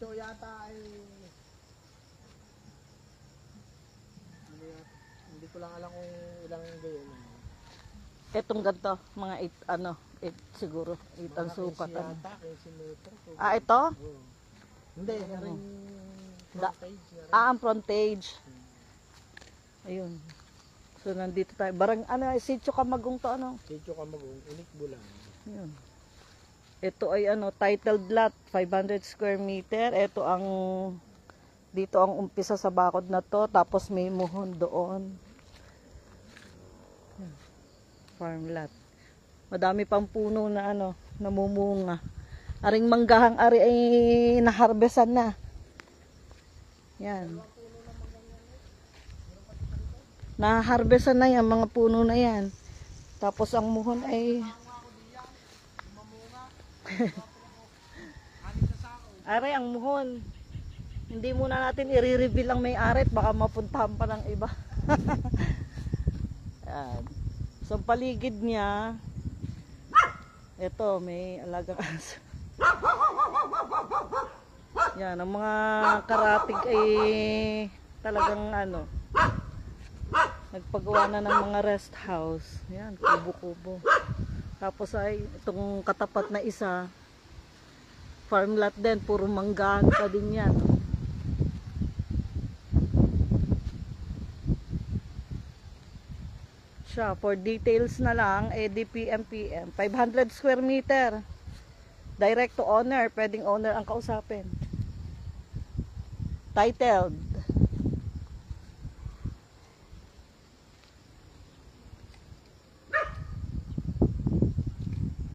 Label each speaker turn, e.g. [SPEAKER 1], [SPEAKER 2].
[SPEAKER 1] Ito yata ay hindi ko lang alam kung ilang gayon.
[SPEAKER 2] Etong ganito, mga 8 siguro, 8 ang sukat.
[SPEAKER 1] Yata, 15 meter.
[SPEAKER 2] Ah, ito?
[SPEAKER 1] Oo. Hindi, rin frontage.
[SPEAKER 2] Ang frontage. Ayun. So, nandito tayo. Barang, Sitio Camagong to,
[SPEAKER 1] Sitio Camagong, Inikbo lang.
[SPEAKER 2] Ayun. Ito ay titled lot, 500 square meter. Ito ang, dito ang umpisa sa bakod na to. Tapos may muhon doon. Ayun. Farm lot. Madami pang puno na namumunga. Aring manggahang ari ay naharbesan na. Yan. Naharbesan na yan, mga puno na yan. Tapos ang muhon ay Ari, ang muhon. Hindi muna natin i-reveal ang may-ari at baka mapuntahan pa ng iba. Yan. So, paligid niya, ito, may alagang aso. Yan, ang mga karatig ay talagang nagpagawa na ng mga rest house. Yan, kubo-kubo. Tapos ay itong katapat na isa, farm lot din, puro manggahan pa din yan. Siya, for details na lang, DPMPM, 500 square meter. Direct to owner, pwedeng owner ang kausapin. Titled.